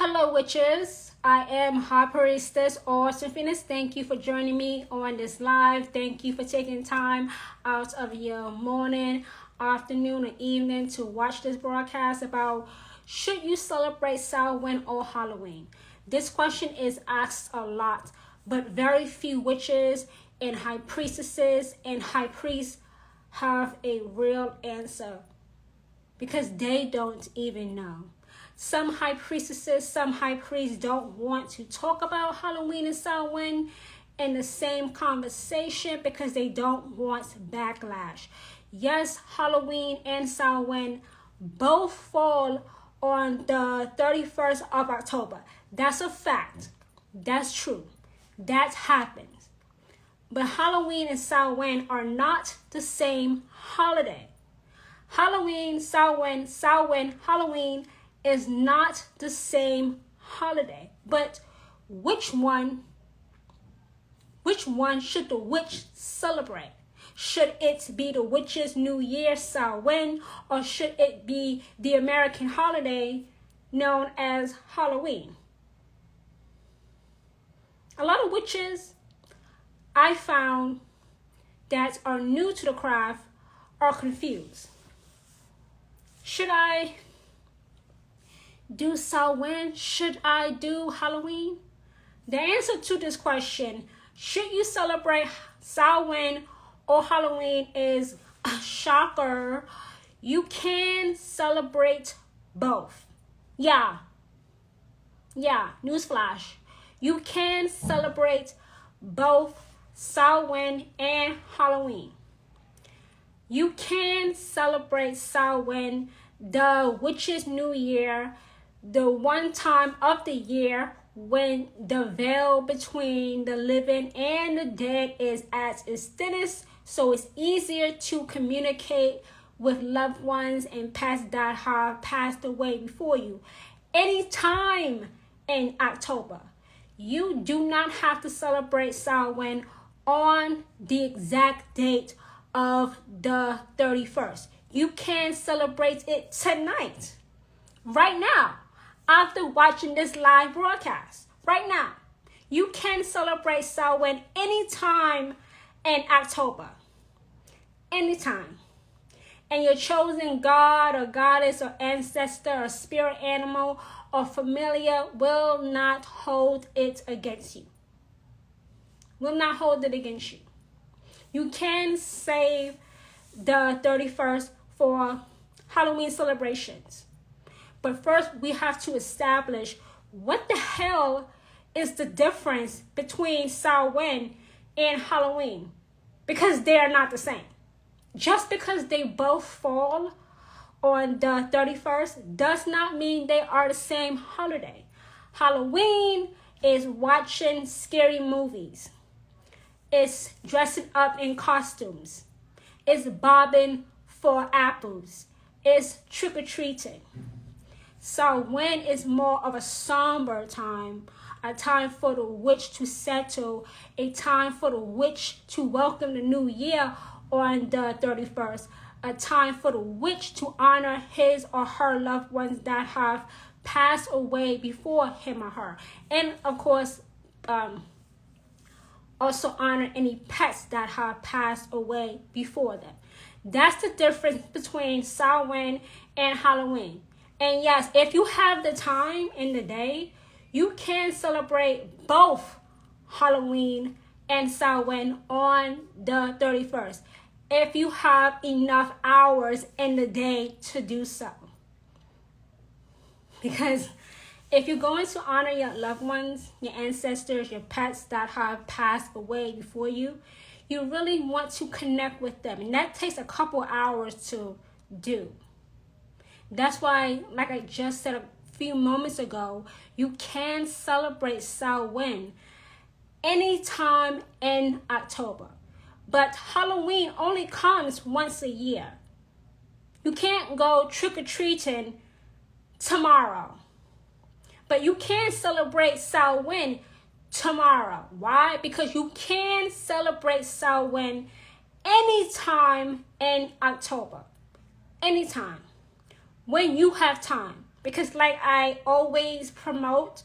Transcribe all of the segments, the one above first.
Hello, witches. I am Harperistas or Sophinus. Thank you for joining me on this live. Thank you for taking time out of your morning, afternoon, or evening to watch this broadcast about should you celebrate Samhain or Halloween. This question is asked a lot, but very few witches and high priestesses and high priests have a real answer because they don't even know. Some high priestesses, some high priests don't want to talk about Halloween and Samhain in the same conversation because they don't want backlash. Yes, Halloween and Samhain both fall on the 31st of October. That's a fact. That's true. That happens. But Halloween and Samhain are not the same holiday. Halloween, Halloween is not the same holiday. But which one should the witch celebrate? Should it be the witch's New Year, Samhain, or should it be the American holiday known as Halloween? A lot of witches I found that are new to the craft are confused. Should I do Samhain? Should I do Halloween? The answer to this question, should you celebrate Samhain or Halloween, is a shocker. You can celebrate both. Yeah, newsflash. You can celebrate both Samhain and Halloween. You can celebrate Samhain, the witch's New Year, the one time of the year when the veil between the living and the dead is at its thinnest, so it's easier to communicate with loved ones and past that have passed away before you. Anytime in October, you do not have to celebrate Samhain on the exact date of the 31st. You can celebrate it tonight, right now, after watching this live broadcast. Right now, you can celebrate Samhain anytime in October. Anytime. And your chosen god or goddess or ancestor or spirit animal or familiar will not hold it against you. Will not hold it against you. You can save the 31st for Halloween celebrations. But first, we have to establish what the hell is the difference between Samhain and Halloween, because they are not the same. Just because they both fall on the 31st does not mean they are the same holiday. Halloween is watching scary movies. It's dressing up in costumes. It's bobbing for apples. It's trick-or-treating. Samhain is more of a somber time, a time for the witch to settle, a time for the witch to welcome the new year on the 31st, a time for the witch to honor his or her loved ones that have passed away before him or her. And of course, also honor any pets that have passed away before them. That's the difference between Samhain and Halloween. And yes, if you have the time in the day, you can celebrate both Halloween and Samhain on the 31st if you have enough hours in the day to do so. Because if you're going to honor your loved ones, your ancestors, your pets that have passed away before you, you really want to connect with them. And that takes a couple hours to do. That's why, like I just said a few moments ago, you can celebrate Samhain anytime in October. But Halloween only comes once a year. You can't go trick-or-treating tomorrow. But you can celebrate Samhain tomorrow. Why? Because you can celebrate Samhain anytime in October. Anytime. When you have time. Because like I always promote,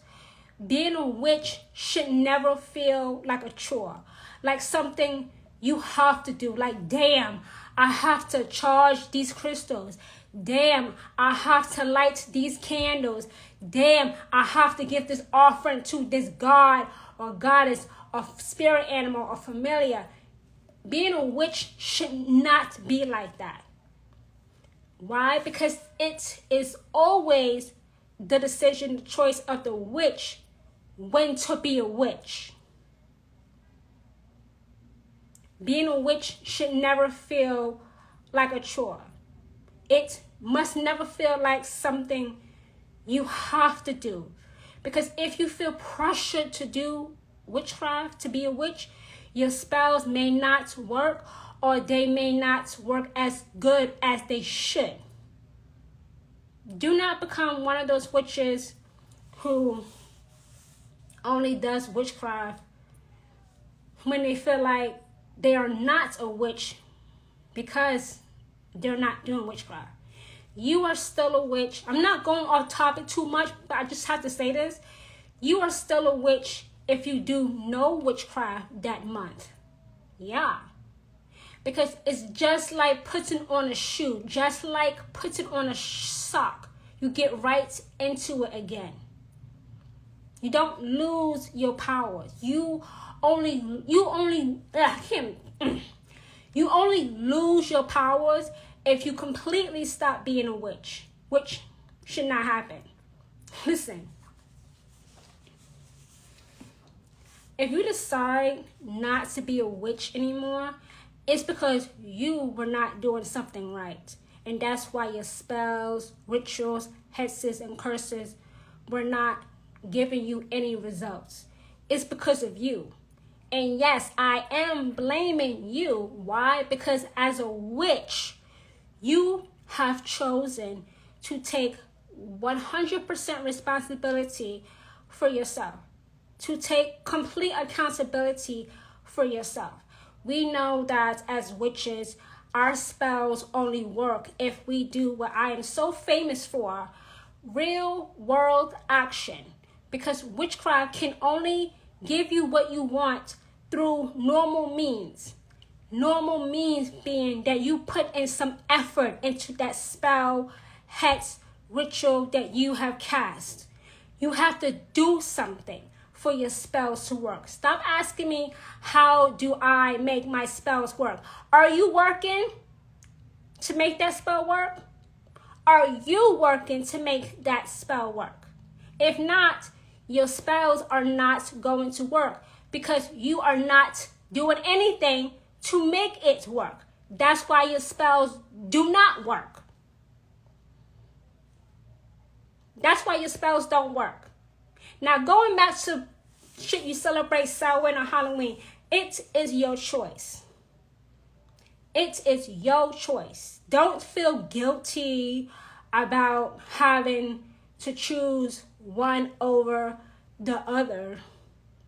being a witch should never feel like a chore, like something you have to do. Like, damn, I have to charge these crystals. Damn, I have to light these candles. Damn, I have to give this offering to this god or goddess or spirit animal or familiar. Being a witch should not be like that. Why? Because it is always the decision, the choice of the witch when to be a witch. Being a witch should never feel like a chore. It must never feel like something you have to do. Because if you feel pressured to do witchcraft, to be a witch, your spells may not work, or they may not work as good as they should. Do not become one of those witches who only does witchcraft when they feel like they are not a witch because they're not doing witchcraft. You are still a witch. I'm not going off topic too much, but I just have to say this. You are still a witch if you do no witchcraft that month. Yeah. Because it's just like putting on a shoe, just like putting on a sock. You get right into it again. You don't lose your powers. You only lose your powers if you completely stop being a witch, which should not happen. Listen, if you decide not to be a witch anymore, it's because you were not doing something right. And that's why your spells, rituals, hexes, and curses were not giving you any results. It's because of you. And yes, I am blaming you. Why? Because as a witch, you have chosen to take 100% responsibility for yourself, to take complete accountability for yourself. We know that as witches, our spells only work if we do what I am so famous for, real world action. Because witchcraft can only give you what you want through normal means. Normal means being that you put in some effort into that spell, hex, ritual that you have cast. You have to do something for your spells to work. Stop asking me, how do I make my spells work? Are you working to make that spell work? Are you working to make that spell work? If not, your spells are not going to work because you are not doing anything to make it work. That's why your spells do not work. That's why your spells don't work. Now, going back to should you celebrate Samhain or Halloween, it is your choice. It is your choice. Don't feel guilty about having to choose one over the other.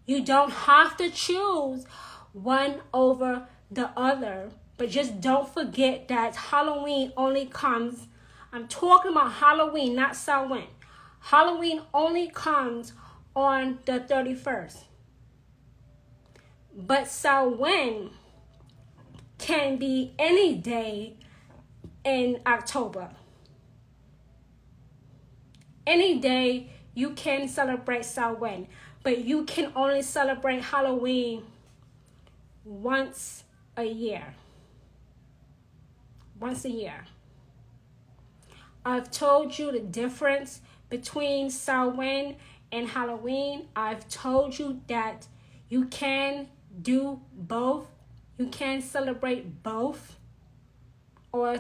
You don't have to choose one over the other. But just don't forget that Halloween only comes, I'm talking about Halloween, not Samhain. Halloween only comes on the 31st. But Samhain can be any day in October. Any day you can celebrate Samhain, but you can only celebrate Halloween once a year. Once a year. I've told you the difference between Samhain and Halloween. I've told you that you can do both. You can celebrate both, or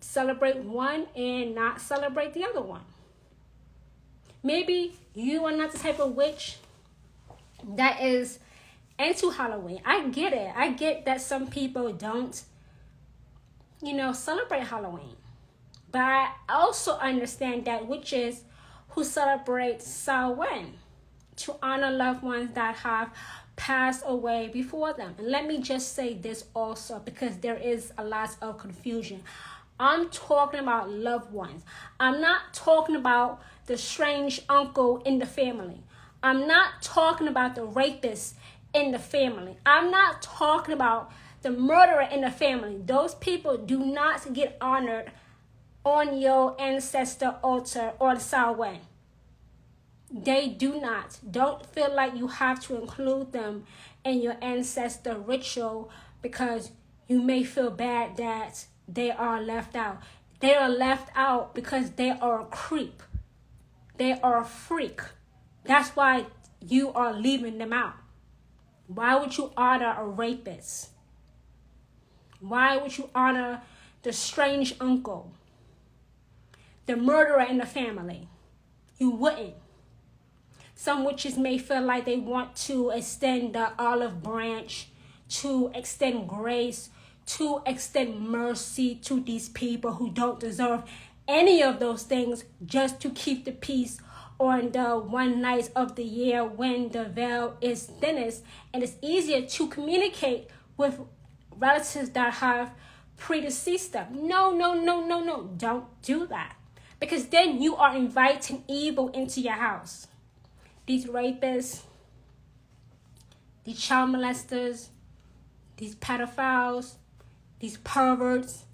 celebrate one and not celebrate the other one. Maybe you are not the type of witch that is into Halloween. I get it. I get that some people don't, celebrate Halloween. But I also understand that witches who celebrate Samhain to honor loved ones that have passed away before them. And let me just say this also, because there is a lot of confusion. I'm talking about loved ones. I'm not talking about the strange uncle in the family. I'm not talking about the rapist in the family. I'm not talking about the murderer in the family. Those people do not get honored on your ancestor altar or the Samhain. They do not. Don't feel like you have to include them in your ancestor ritual because you may feel bad that they are left out. They are left out because they are a creep. They are a freak. That's why you are leaving them out. Why would you honor a rapist? Why would you honor the strange uncle? The murderer in the family? You wouldn't. Some witches may feel like they want to extend the olive branch, to extend grace, to extend mercy to these people who don't deserve any of those things, just to keep the peace on the one night of the year when the veil is thinnest and it's easier to communicate with relatives that have predeceased them. No. Don't do that. Because then you are inviting evil into your house. These rapists, these child molesters, these pedophiles, these perverts,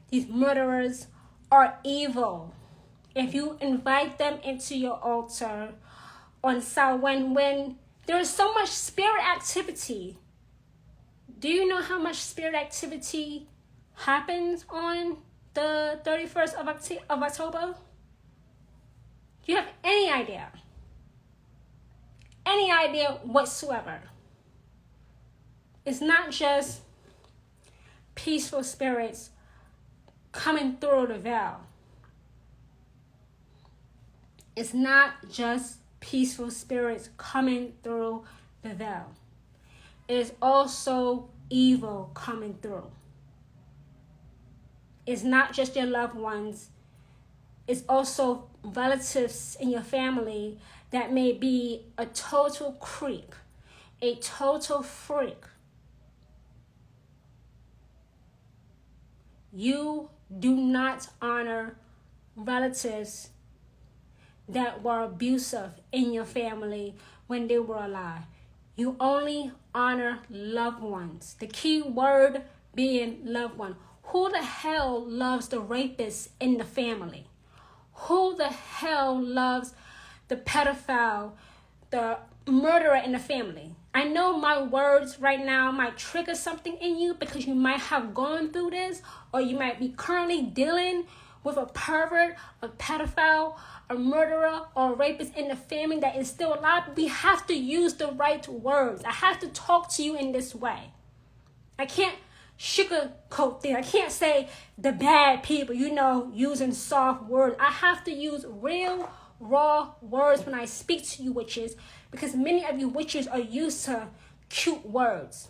these murderers are evil. If you invite them into your altar on Samhain, when there is so much spirit activity, do you know how much spirit activity happens on the 31st of October? Do you have any idea? Any idea whatsoever? It's not just peaceful spirits coming through the veil. It's not just peaceful spirits coming through the veil. It is also evil coming through. It's not just your loved ones. It's also relatives in your family that may be a total creep, a total freak. You do not honor relatives that were abusive in your family when they were alive. You only honor loved ones. The key word being loved one. Who the hell loves the rapist in the family? Who the hell loves the pedophile, the murderer in the family? I know my words right now might trigger something in you because you might have gone through this, or you might be currently dealing with a pervert, a pedophile, a murderer, or a rapist in the family that is still alive. We have to use the right words. I have to talk to you in this way. I can't sugarcoat things. I can't say the bad people, using soft words. I have to use real, raw words when I speak to you witches, because many of you witches are used to cute words,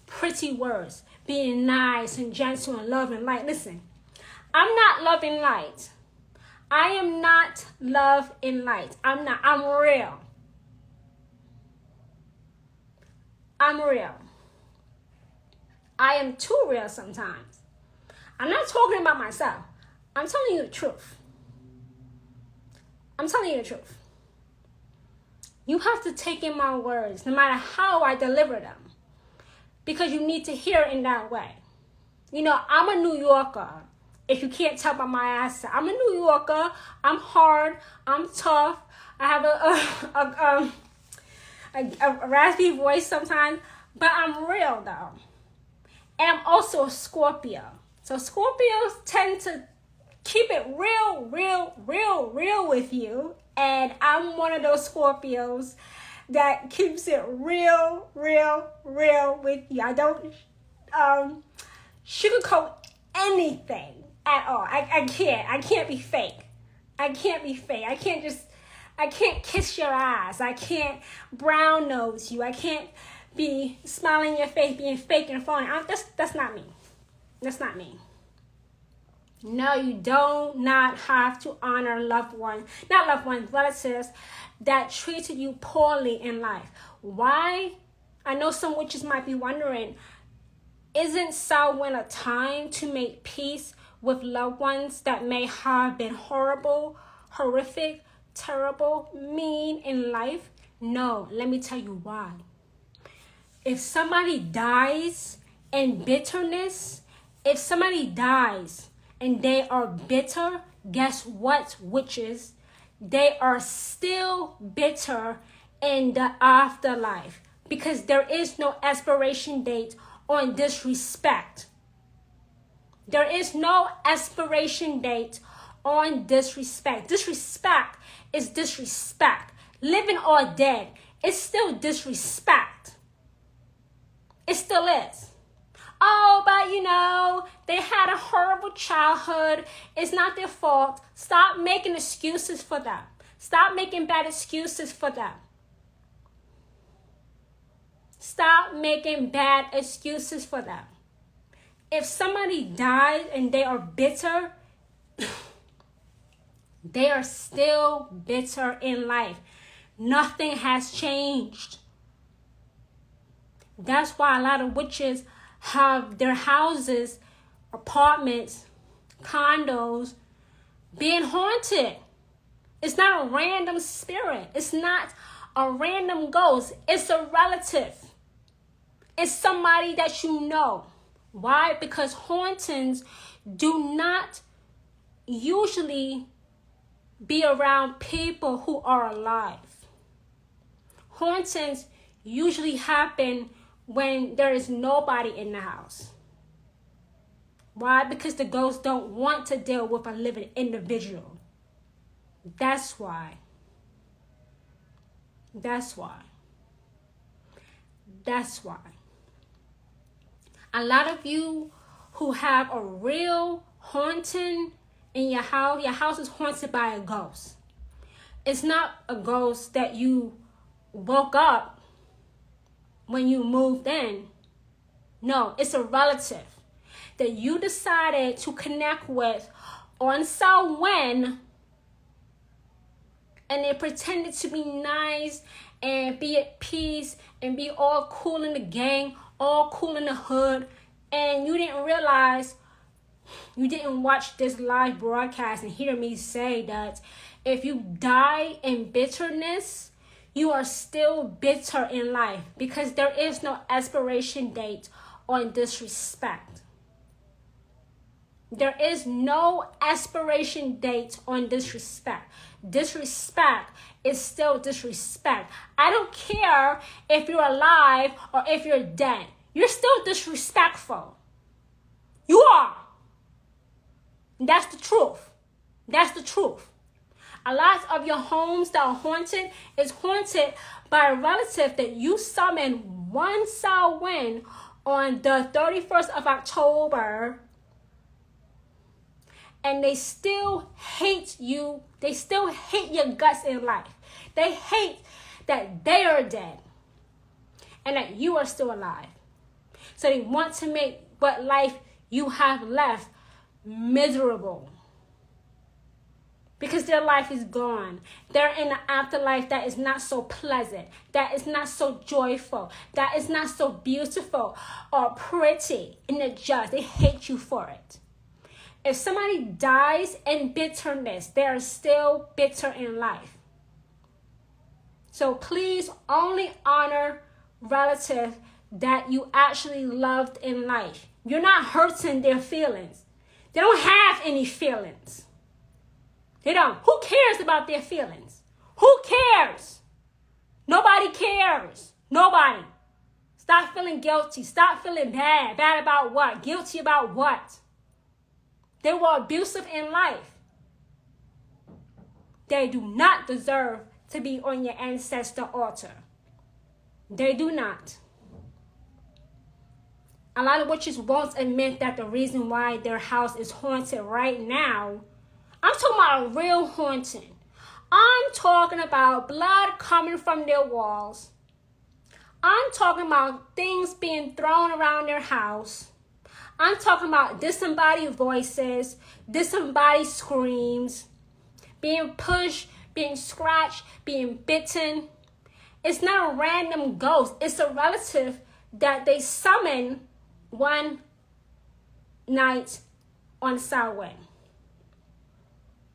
pretty words, being nice and gentle and love and light. Listen, I'm not love and light. I am not love and light. I'm not. I'm real. I'm real. I am too real sometimes. I'm not talking about myself. I'm telling you the truth. I'm telling you the truth. You have to take in my words, no matter how I deliver them, because you need to hear it in that way. I'm a New Yorker. If you can't tell by my accent, I'm a New Yorker. I'm hard. I'm tough. I have a raspy voice sometimes, but I'm real though. And I'm also a Scorpio. So Scorpios tend to keep it real with you. And I'm one of those Scorpios that keeps it real with you. I don't sugarcoat anything at all. I can't be fake. I can't kiss your eyes. I can't brown nose you. I can't be smiling in your face, being fake and phony. That's not me. That's not me. No, you do not have to honor relatives that treated you poorly in life. Why? I know some witches might be wondering, Isn't Samhain a time to make peace with loved ones that may have been horrible, horrific, terrible, mean in life? No, let me tell you why. If somebody dies in bitterness, if somebody dies and they are bitter, guess what, witches? They are still bitter in the afterlife because there is no expiration date on disrespect. There is no expiration date on disrespect. Disrespect is disrespect. Living or dead, it's still disrespect. It still is. Oh, but they had a horrible childhood. It's not their fault. Stop making excuses for them. Stop making bad excuses for them. Stop making bad excuses for them. If somebody died and they are bitter, they are still bitter in life. Nothing has changed. That's why a lot of witches have their houses, apartments, condos being haunted. It's not a random spirit. It's not a random ghost. It's a relative. It's somebody that you know. Why? Because hauntings do not usually be around people who are alive. Hauntings usually happen when there is nobody in the house. Why? Because the ghosts don't want to deal with a living individual. That's why. That's why. That's why. A lot of you who have a real haunting in your house is haunted by a ghost. It's not a ghost that you woke up when you moved in. No, it's a relative that you decided to connect with on Samhain, and they pretended to be nice and be at peace and be all cool in the gang, all cool in the hood, and you didn't realize, you didn't watch this live broadcast and hear me say that if you die in bitterness, you are still bitter in life because there is no expiration date on disrespect. There is no expiration date on disrespect. Disrespect is still disrespect. I don't care if you're alive or if you're dead. You're still disrespectful. You are. That's the truth. That's the truth. A lot of your homes that are haunted is haunted by a relative that you summoned one Samhain on the 31st of October, and they still hate you. They still hate your guts in life. They hate that they are dead and that you are still alive. So they want to make what life you have left miserable. Because their life is gone. They're in an afterlife that is not so pleasant, that is not so joyful, that is not so beautiful or pretty. And they're just, they hate you for it. If somebody dies in bitterness, they are still bitter in life. So please only honor relatives that you actually loved in life. You're not hurting their feelings. They don't have any feelings. They don't. Who cares about their feelings? Who cares? Nobody cares. Nobody. Stop feeling guilty. Stop feeling bad. Bad about what? Guilty about what? They were abusive in life. They do not deserve to be on your ancestor altar. They do not. A lot of witches won't admit that the reason why their house is haunted right now, I'm talking about a real haunting. I'm talking about blood coming from their walls. I'm talking about things being thrown around their house. I'm talking about disembodied voices, disembodied screams, being pushed, being scratched, being bitten. It's not a random ghost. It's a relative that they summon one night on Samhain.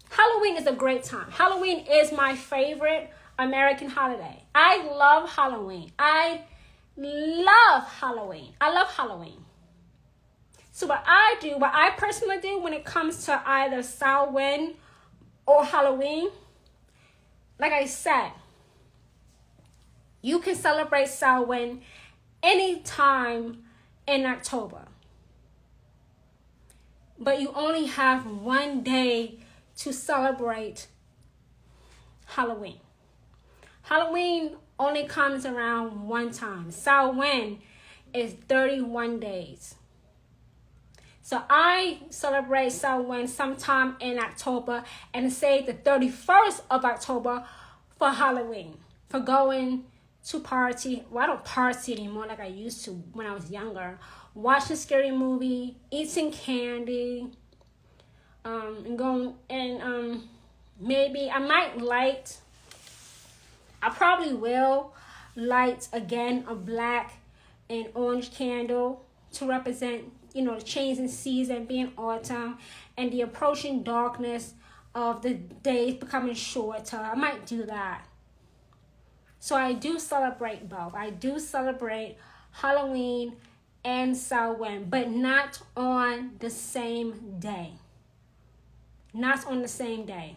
Halloween is a great time. Halloween is my favorite American holiday. I love Halloween. I love Halloween. I love Halloween. So what I personally do when it comes to either Samhain or Halloween, like I said, you can celebrate Samhain anytime in October. But you only have one day to celebrate Halloween. Halloween only comes around one time. Samhain is 31 days. So I celebrate Samhain sometime in October and say the 31st of October for Halloween. For going to party. Well, I don't party anymore like I used to when I was younger. Watching a scary movie, eating candy, and going and maybe I might light. I probably will light again a black and orange candle to represent, the change in season being autumn and the approaching darkness of the days becoming shorter. I might do that. So I do celebrate both. I do celebrate Halloween and Samhain, but not on the same day. Not on the same day.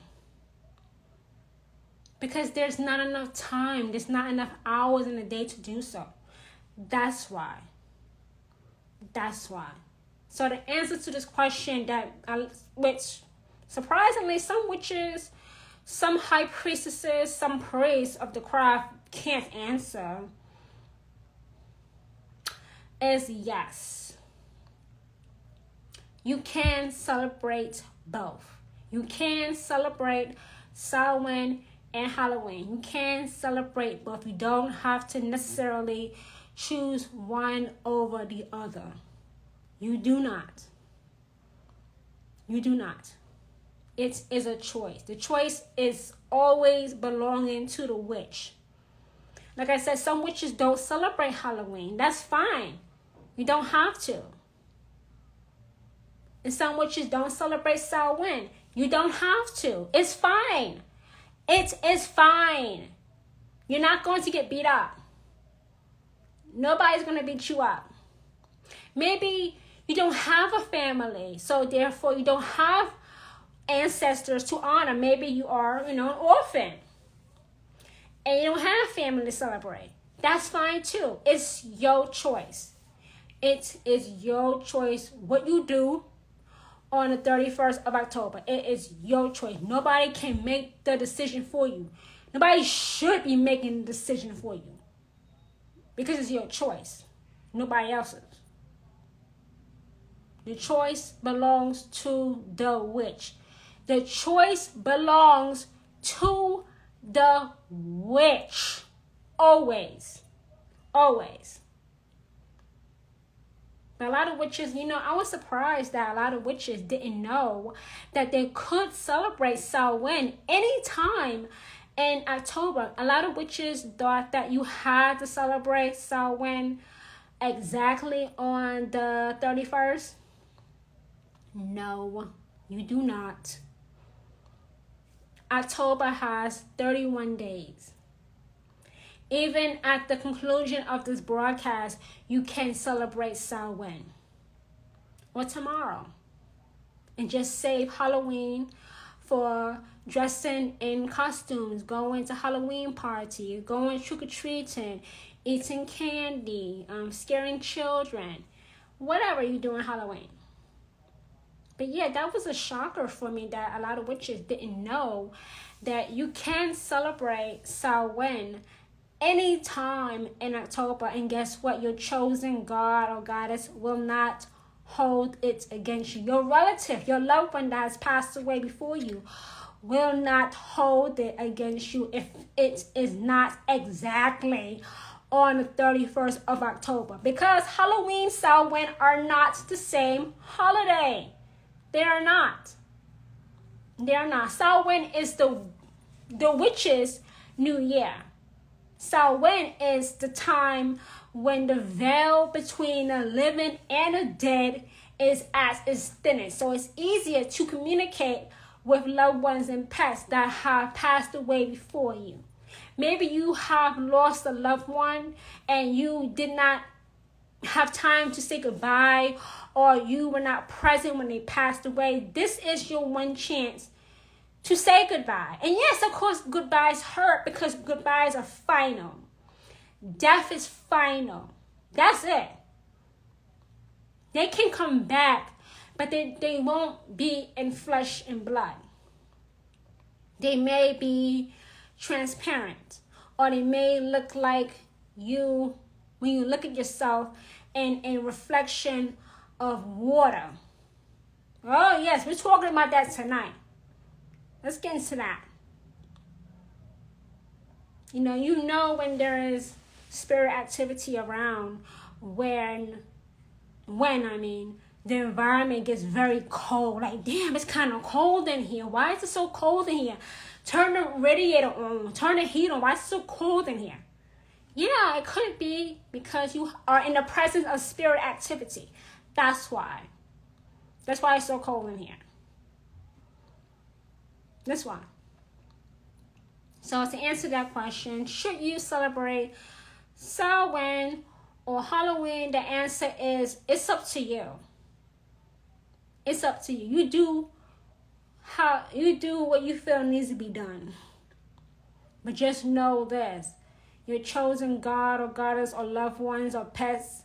Because there's not enough time. There's not enough hours in the day to do so. That's why. So the answer to this question which surprisingly some witches, some high priestesses, some priests of the craft can't answer is yes. You can celebrate both. You can celebrate Samhain and Halloween. You can celebrate both. You don't have to necessarily choose one over the other. You do not. It is a choice. The choice is always belonging to the witch. Like I said, some witches don't celebrate Halloween. That's fine. You don't have to. And some witches don't celebrate Samhain. You don't have to. It's fine. It is fine. You're not going to get beat up. Nobody's going to beat you up. Maybe you don't have a family, so therefore you don't have ancestors to honor. Maybe you are, an orphan. And you don't have family to celebrate. That's fine too. It's your choice. It is your choice what you do on the 31st of October. It is your choice. Nobody can make the decision for you. Nobody should be making the decision for you. Because it's your choice. Nobody else's. The choice belongs to the witch. The choice belongs to the witch. Always. Always. But a lot of witches, I was surprised that a lot of witches didn't know that they could celebrate Samhain anytime in October. A lot of witches thought that you had to celebrate Samhain exactly on the 31st. No, you do not. October has 31 days. Even at the conclusion of this broadcast, you can celebrate Samhain or tomorrow and just save Halloween for dressing in costumes, going to Halloween parties, going trick-or-treating, eating candy, scaring children, whatever you do on Halloween. But yeah, that was a shocker for me that a lot of witches didn't know that you can celebrate Samhain anytime in October. And guess what? Your chosen god or goddess will not hold it against you. Your relative, your loved one that has passed away before you will not hold it against you if it is not exactly on the 31st of October. Because Halloween, Samhain are not the same holiday. They are not. They are not. Samhain is the witches' new year. Samhain is the time when the veil between the living and the dead is at its thinnest. So it's easier to communicate with loved ones and pets that have passed away before you. Maybe you have lost a loved one and you did not have time to say goodbye, or you were not present when they passed away. This is your one chance to say goodbye. And yes, of course, goodbyes hurt because goodbyes are final. Death is final. That's it. They can come back, but they won't be in flesh and blood. They may be transparent, or they may look like you when you look at yourself in reflection of water. Oh yes, we're talking about that tonight. Let's get into that. You know when there is spirit activity around, when the environment gets very cold. Like, damn, it's kind of cold in here. Why is it so cold in here? Turn the radiator on. Turn the heat on. Why is it so cold in here? Yeah, it could be because you are in the presence of spirit activity. That's why. That's why it's so cold in here. That's why. So to answer that question, should you celebrate Samhain or Halloween? The answer is, it's up to you. It's up to you. You do what you feel needs to be done. But just know this: your chosen God or goddess or loved ones or pets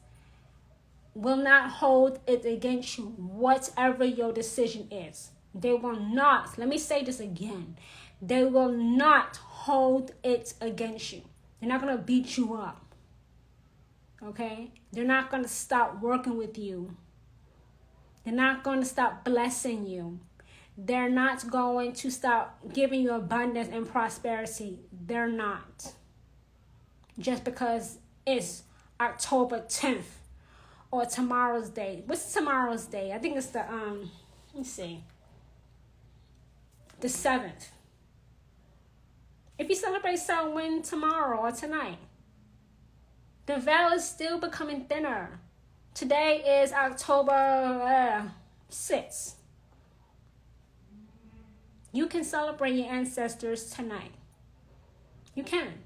will not hold it against you, whatever your decision is. They will not, let me say this again, they will not hold it against you. They're not going to beat you up. Okay? They're not going to stop working with you. They're not going to stop blessing you. They're not going to stop giving you abundance and prosperity. They're not. Just because it's October 10th or tomorrow's day. What's tomorrow's day? I think it's the, the 7th. If you celebrate Samhain tomorrow or tonight, the veil is still becoming thinner. Today is October 6th. You can celebrate your ancestors tonight. You can.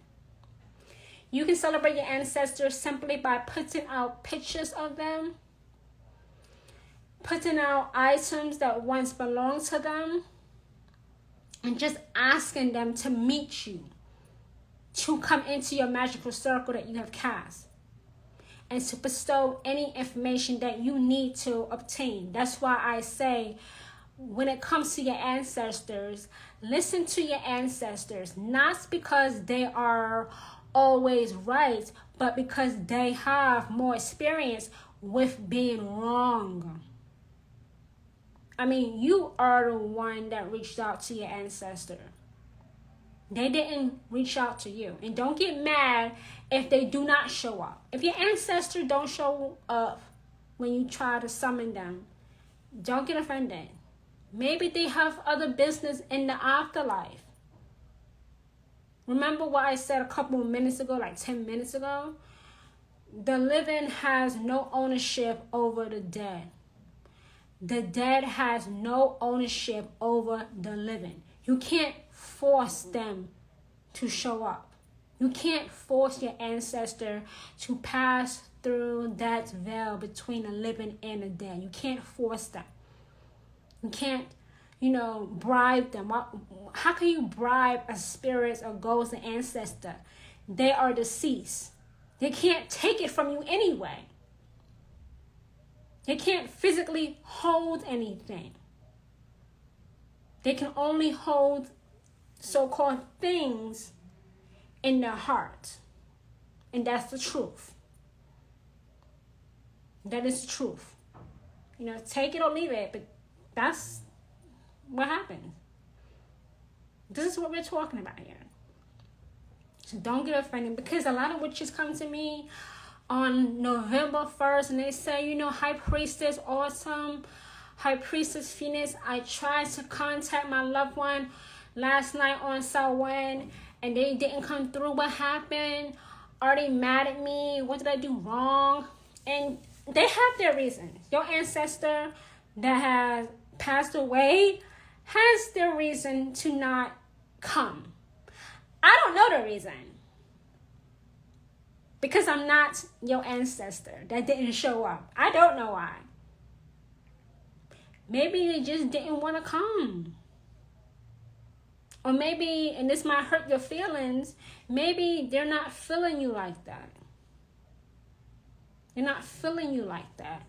You can celebrate your ancestors simply by putting out pictures of them, putting out items that once belonged to them, and just asking them to meet you, to come into your magical circle that you have cast, and to bestow any information that you need to obtain. That's why I say, when it comes to your ancestors, listen to your ancestors, not because they are always right, but because they have more experience with being wrong. I mean, you are the one that reached out to your ancestor. They didn't reach out to you. And don't get mad if they do not show up. If your ancestor don't show up when you try to summon them, don't get offended. Maybe they have other business in the afterlife. Remember what I said a couple of minutes ago, like 10 minutes ago? The living has no ownership over the dead. The dead has no ownership over the living. You can't force them to show up. You can't force your ancestor to pass through that veil between the living and the dead. You can't force them. You can't, bribe them. How can you bribe a spirit, a ghost, an ancestor? They are deceased. They can't take it from you anyway. They can't physically hold anything. They can only hold so-called things in their heart. And that's the truth. That is the truth. Take it or leave it, but that's what happens. This is what we're talking about here. So don't get offended, because a lot of witches come to me on November 1st and they say, High Priestess Autumn, High Priestess Phoenix, I tried to contact my loved one last night on Samhain and they didn't come through. What happened? Are they mad at me? What did I do wrong? And they have their reasons. Your ancestor that has passed away has their reason to not come. I don't know the reason. Because I'm not your ancestor that didn't show up. I don't know why. Maybe they just didn't want to come. Or maybe, and this might hurt your feelings, maybe they're not feeling you like that. They're not feeling you like that.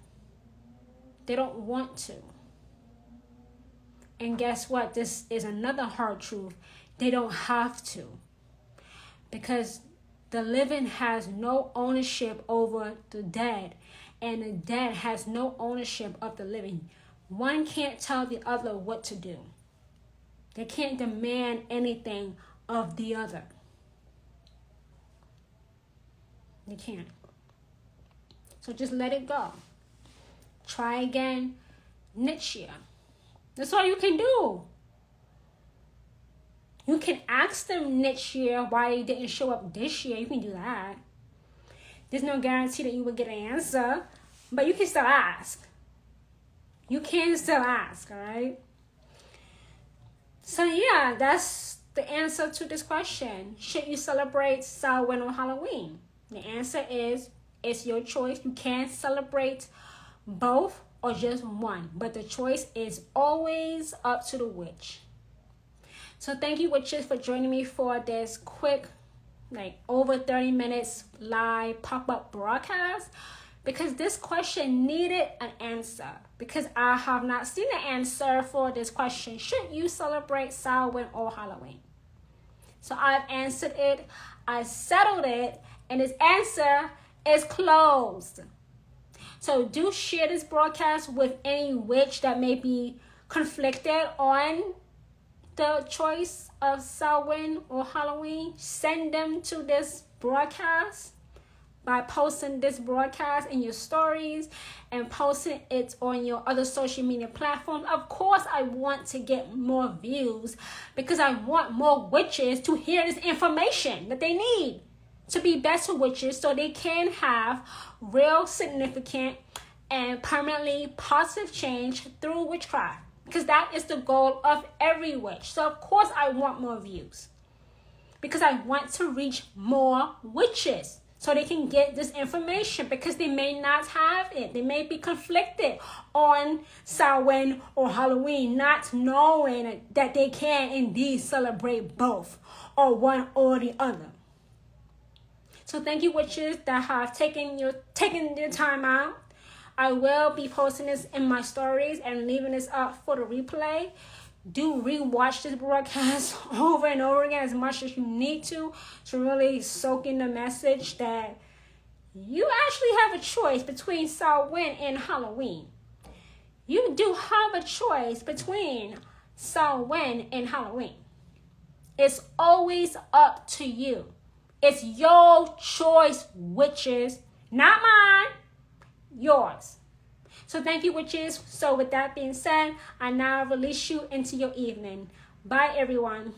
They don't want to. And guess what? This is another hard truth. They don't have to. Because the living has no ownership over the dead. And the dead has no ownership of the living. One can't tell the other what to do. They can't demand anything of the other. They can't. So just let it go. Try again next year. That's all you can do. You can ask them next year why they didn't show up this year. You can do that. There's no guarantee that you will get an answer, but you can still ask. You can still ask, all right? So yeah, that's the answer to this question. Should you celebrate Samhain or Halloween? The answer is, it's your choice. You can celebrate both or just one, but the choice is always up to the witch. So thank you, witches, for joining me for this quick, over 30 minutes live pop-up broadcast, because this question needed an answer, because I have not seen an answer for this question. Should you celebrate Samhain or Halloween? So I've answered it, I settled it, and this answer is closed. So do share this broadcast with any witch that may be conflicted on the choice of Samhain or Halloween. Send them to this broadcast by posting this broadcast in your stories and posting it on your other social media platforms. Of course, I want to get more views because I want more witches to hear this information that they need to be better witches, so they can have real, significant, and permanently positive change through witchcraft. Because that is the goal of every witch. So of course I want more views. Because I want to reach more witches so they can get this information, because they may not have it. They may be conflicted on Samhain or Halloween, not knowing that they can indeed celebrate both or one or the other. So thank you, witches, that have taken your time out. I will be posting this in my stories and leaving this up for the replay. Do rewatch this broadcast over and over again as much as you need to really soak in the message that you actually have a choice between Samhain and Halloween. You do have a choice between Samhain and Halloween. It's always up to you. It's your choice, witches, not mine, yours. So thank you, witches. So with that being said, I now release you into your evening. Bye, everyone.